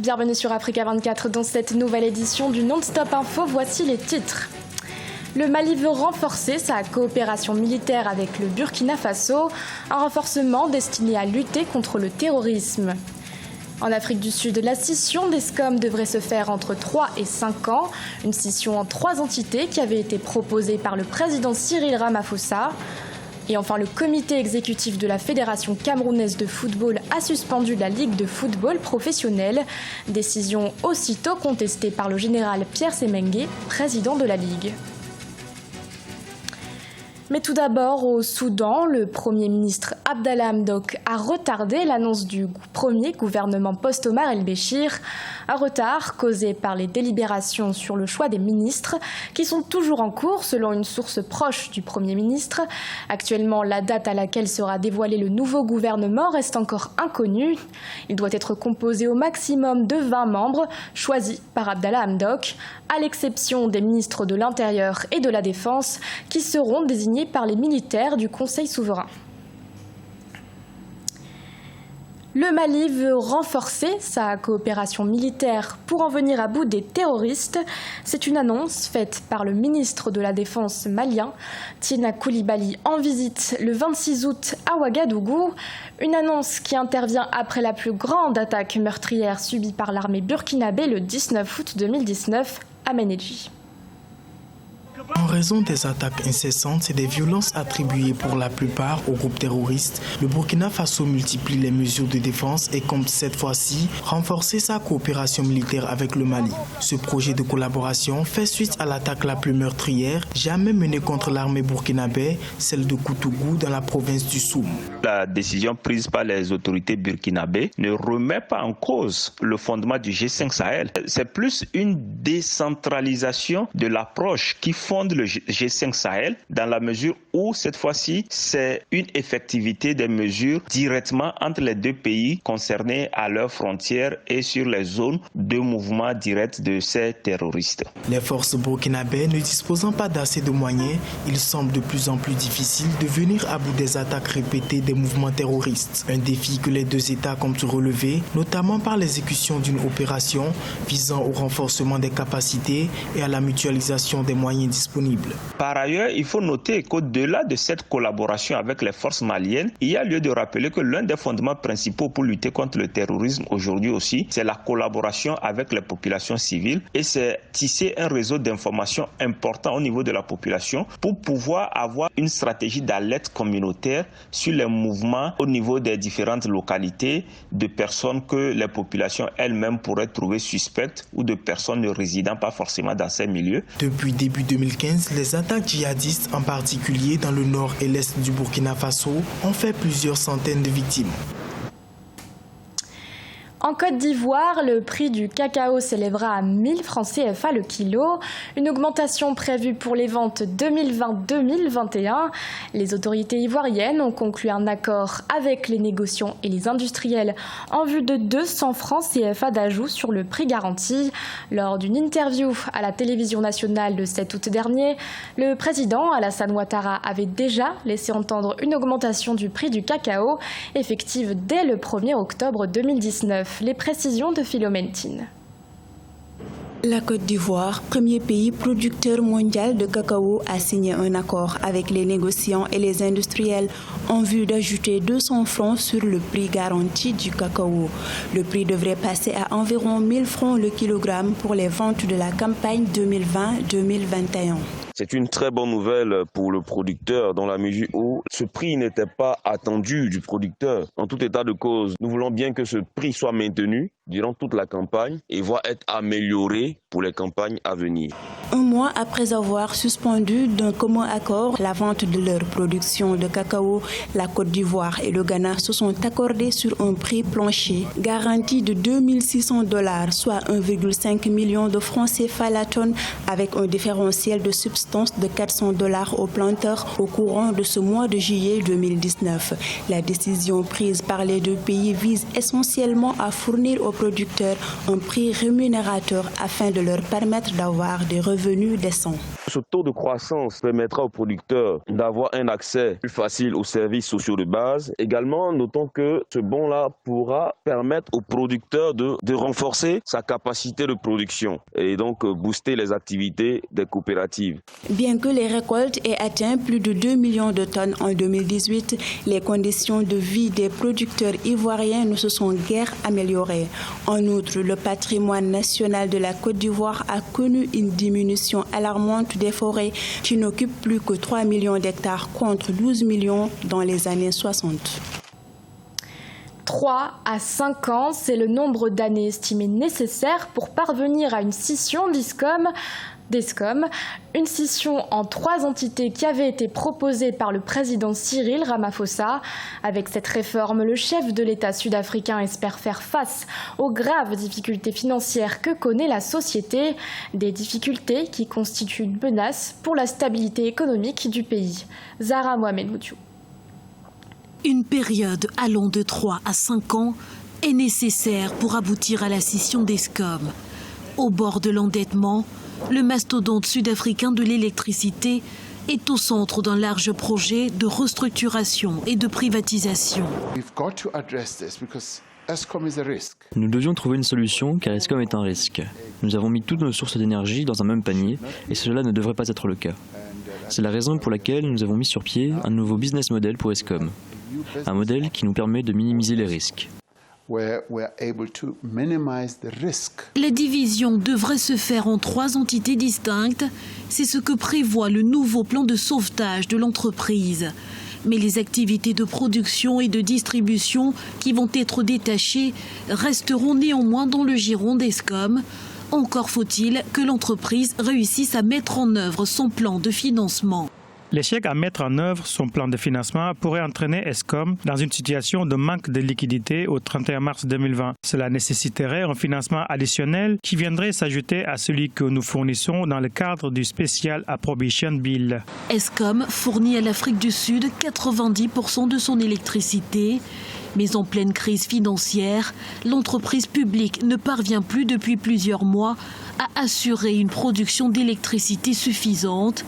Bienvenue sur Africa 24 dans cette nouvelle édition du Non-Stop Info. Voici les titres. Le Mali veut renforcer sa coopération militaire avec le Burkina Faso, un renforcement destiné à lutter contre le terrorisme. En Afrique du Sud, la scission des SCOM devrait se faire entre 3 et 5 ans, une scission en 3 entités qui avait été proposée par le président Cyril Ramaphosa. Et enfin, le comité exécutif de la Fédération camerounaise de football a suspendu la Ligue de football professionnel. Décision aussitôt contestée par le général Pierre Semengue, président de la Ligue. Mais tout d'abord, au Soudan, le Premier ministre Abdallah Hamdok a retardé l'annonce du premier gouvernement post-Omar el-Béchir. Un retard causé par les délibérations sur le choix des ministres qui sont toujours en cours selon une source proche du Premier ministre. Actuellement, la date à laquelle sera dévoilé le nouveau gouvernement reste encore inconnue. Il doit être composé au maximum de 20 membres choisis par Abdallah Hamdok, à l'exception des ministres de l'Intérieur et de la Défense qui seront désignés par les militaires du Conseil souverain. Le Mali veut renforcer sa coopération militaire pour en venir à bout des terroristes. C'est une annonce faite par le ministre de la Défense malien, Tiena Coulibaly, en visite le 26 août à Ouagadougou. Une annonce qui intervient après la plus grande attaque meurtrière subie par l'armée burkinabé le 19 août 2019 à Ménédji. En raison des attaques incessantes et des violences attribuées pour la plupart aux groupes terroristes, le Burkina Faso multiplie les mesures de défense et compte cette fois-ci renforcer sa coopération militaire avec le Mali. Ce projet de collaboration fait suite à l'attaque la plus meurtrière jamais menée contre l'armée burkinabé, celle de Koutougou dans la province du Soum. La décision prise par les autorités burkinabées ne remet pas en cause le fondement du G5 Sahel. C'est plus une décentralisation de l'approche qui fonde le G5 Sahel dans la mesure où cette fois-ci c'est une effectivité des mesures directement entre les deux pays concernés à leurs frontières et sur les zones de mouvement direct de ces terroristes. Les forces burkinabées ne disposant pas d'assez de moyens, il semble de plus en plus difficile de venir à bout des attaques répétées des mouvements terroristes. Un défi que les deux États comptent relever, notamment par l'exécution d'une opération visant au renforcement des capacités et à la mutualisation des moyens disponibles. Par ailleurs, il faut noter qu'au-delà de cette collaboration avec les forces maliennes, il y a lieu de rappeler que l'un des fondements principaux pour lutter contre le terrorisme aujourd'hui aussi, c'est la collaboration avec les populations civiles et c'est tisser un réseau d'information important au niveau de la population pour pouvoir avoir une stratégie d'alerte communautaire sur les mouvements au niveau des différentes localités de personnes que les populations elles-mêmes pourraient trouver suspectes ou de personnes ne résidant pas forcément dans ces milieux. Depuis début 2015, les attaques djihadistes, en particulier dans le nord et l'est du Burkina Faso, ont fait plusieurs centaines de victimes. En Côte d'Ivoire, le prix du cacao s'élèvera à 1000 francs CFA le kilo, une augmentation prévue pour les ventes 2020-2021. Les autorités ivoiriennes ont conclu un accord avec les négociants et les industriels en vue de 200 francs CFA d'ajout sur le prix garanti. Lors d'une interview à la télévision nationale le 7 août dernier, le président Alassane Ouattara avait déjà laissé entendre une augmentation du prix du cacao effective dès le 1er octobre 2019. Les précisions de Philomène Tine. La Côte d'Ivoire, premier pays producteur mondial de cacao, a signé un accord avec les négociants et les industriels en vue d'ajouter 200 francs sur le prix garanti du cacao. Le prix devrait passer à environ 1000 francs le kilogramme pour les ventes de la campagne 2020-2021. C'est une très bonne nouvelle pour le producteur dans la mesure où ce prix n'était pas attendu du producteur. En tout état de cause, nous voulons bien que ce prix soit maintenu durant toute la campagne et va être amélioré pour les campagnes à venir. Un mois après avoir suspendu d'un commun accord la vente de leur production de cacao, la Côte d'Ivoire et le Ghana se sont accordés sur un prix plancher garanti de $2600, soit 1,5 million de francs CFA la tonne, avec un différentiel de substance assistance de $400 aux planteurs au courant de ce mois de juillet 2019. La décision prise par les deux pays vise essentiellement à fournir aux producteurs un prix rémunérateur afin de leur permettre d'avoir des revenus décents. Ce taux de croissance permettra aux producteurs d'avoir un accès plus facile aux services sociaux de base. Également, notons que ce bon-là pourra permettre aux producteurs de renforcer sa capacité de production et donc booster les activités des coopératives. Bien que les récoltes aient atteint plus de 2 millions de tonnes en 2018, les conditions de vie des producteurs ivoiriens ne se sont guère améliorées. En outre, le patrimoine national de la Côte d'Ivoire a connu une diminution alarmante des forêts qui n'occupent plus que 3 millions d'hectares contre 12 millions dans les années 60. 3 à 5 ans, c'est le nombre d'années estimé nécessaire pour parvenir à une scission d'Escom, une scission en 3 entités qui avait été proposée par le président Cyril Ramaphosa. Avec cette réforme, le chef de l'État sud-africain espère faire face aux graves difficultés financières que connaît la société, des difficultés qui constituent une menace pour la stabilité économique du pays. Zahra Mohamed-Moutiou. Une période allant de 3 à 5 ans est nécessaire pour aboutir à la scission d'Escom. Au bord de l'endettement, le mastodonte sud-africain de l'électricité est au centre d'un large projet de restructuration et de privatisation. Nous devions trouver une solution car Escom est un risque. Nous avons mis toutes nos sources d'énergie dans un même panier et cela ne devrait pas être le cas. C'est la raison pour laquelle nous avons mis sur pied un nouveau business model pour Escom. Un modèle qui nous permet de minimiser les risques. La division devrait se faire en 3 entités distinctes. C'est ce que prévoit le nouveau plan de sauvetage de l'entreprise. Mais les activités de production et de distribution qui vont être détachées resteront néanmoins dans le giron d'Escom. Encore faut-il que l'entreprise réussisse à mettre en œuvre son plan de financement. L'échec à mettre en œuvre son plan de financement pourrait entraîner Escom dans une situation de manque de liquidité au 31 mars 2020. Cela nécessiterait un financement additionnel qui viendrait s'ajouter à celui que nous fournissons dans le cadre du Special Appropriation Bill. Escom fournit à l'Afrique du Sud 90% de son électricité. Mais en pleine crise financière, l'entreprise publique ne parvient plus depuis plusieurs mois à assurer une production d'électricité suffisante.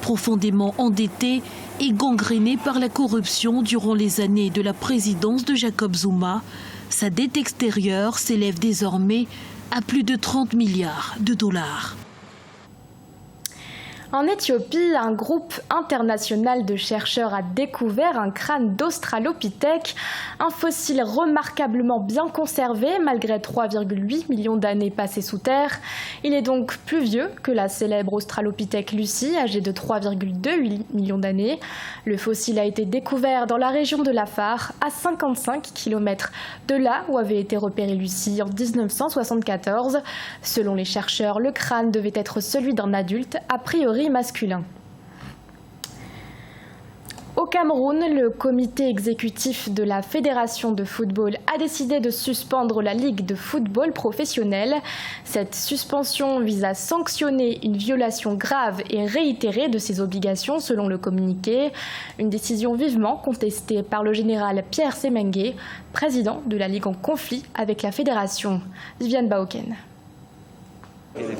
Profondément endettée et gangrénée par la corruption durant les années de la présidence de Jacob Zuma, sa dette extérieure s'élève désormais à plus de 30 milliards de dollars. En Éthiopie, un groupe international de chercheurs a découvert un crâne d'Australopithèque, un fossile remarquablement bien conservé malgré 3,8 millions d'années passées sous terre. Il est donc plus vieux que la célèbre Australopithèque Lucy, âgée de 3,2 millions d'années. Le fossile a été découvert dans la région de l'Afar, à 55 km de là où avait été repérée Lucy en 1974. Selon les chercheurs, le crâne devait être celui d'un adulte, a priori masculin. Au Cameroun, le comité exécutif de la Fédération de football a décidé de suspendre la Ligue de football professionnelle. Cette suspension vise à sanctionner une violation grave et réitérée de ses obligations selon le communiqué. Une décision vivement contestée par le général Pierre Semengue, président de la Ligue en conflit avec la Fédération. Viviane Baoken.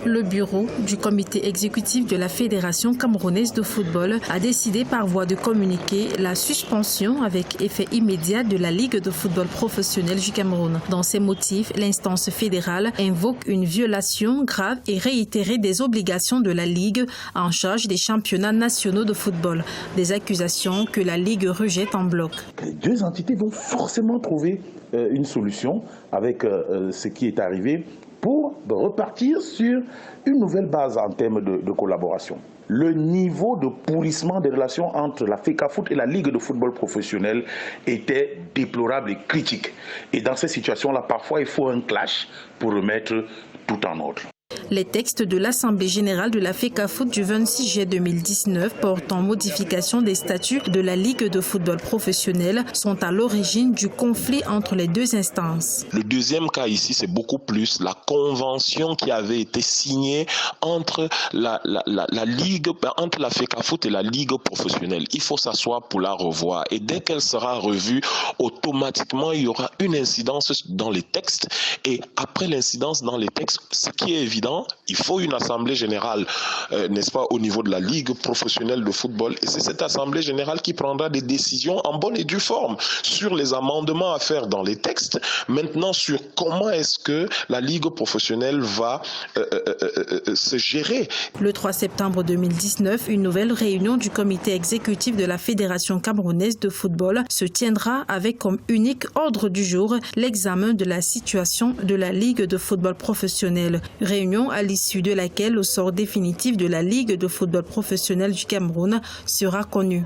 Le bureau du comité exécutif de la Fédération camerounaise de football a décidé par voie de communiqué la suspension avec effet immédiat de la Ligue de football professionnel du Cameroun. Dans ses motifs, l'instance fédérale invoque une violation grave et réitérée des obligations de la Ligue en charge des championnats nationaux de football. Des accusations que la Ligue rejette en bloc. Les 2 entités vont forcément trouver une solution avec ce qui est arrivé pour repartir sur une nouvelle base en termes de collaboration. Le niveau de pourrissement des relations entre la FECAFOOT et la Ligue de football professionnel était déplorable et critique. Et dans ces situations-là, parfois, il faut un clash pour remettre tout en ordre. Les textes de l'Assemblée générale de la FECAFOOT du 26 juillet 2019 portant modification des statuts de la Ligue de football professionnel sont à l'origine du conflit entre les deux instances. Le deuxième cas ici, c'est beaucoup plus la convention qui avait été signée entre la Ligue, entre la FECAFOOT et la Ligue professionnelle. Il faut s'asseoir pour la revoir et dès qu'elle sera revue, automatiquement il y aura une incidence dans les textes et après l'incidence dans les textes, ce qui est évident, il faut une assemblée générale, n'est-ce pas, au niveau de la Ligue professionnelle de football et c'est cette assemblée générale qui prendra des décisions en bonne et due forme sur les amendements à faire dans les textes. Maintenant, sur comment est-ce que la Ligue professionnelle va se gérer. Le 3 septembre 2019, une nouvelle réunion du comité exécutif de la Fédération camerounaise de football se tiendra avec comme unique ordre du jour l'examen de la situation de la Ligue de football professionnel. Réunion à l'issue de laquelle le sort définitif de la Ligue de football professionnel du Cameroun sera connu.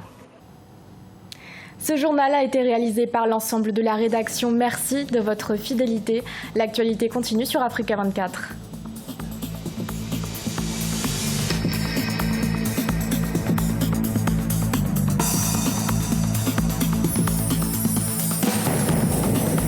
Ce journal a été réalisé par l'ensemble de la rédaction. Merci de votre fidélité. L'actualité continue sur Africa 24.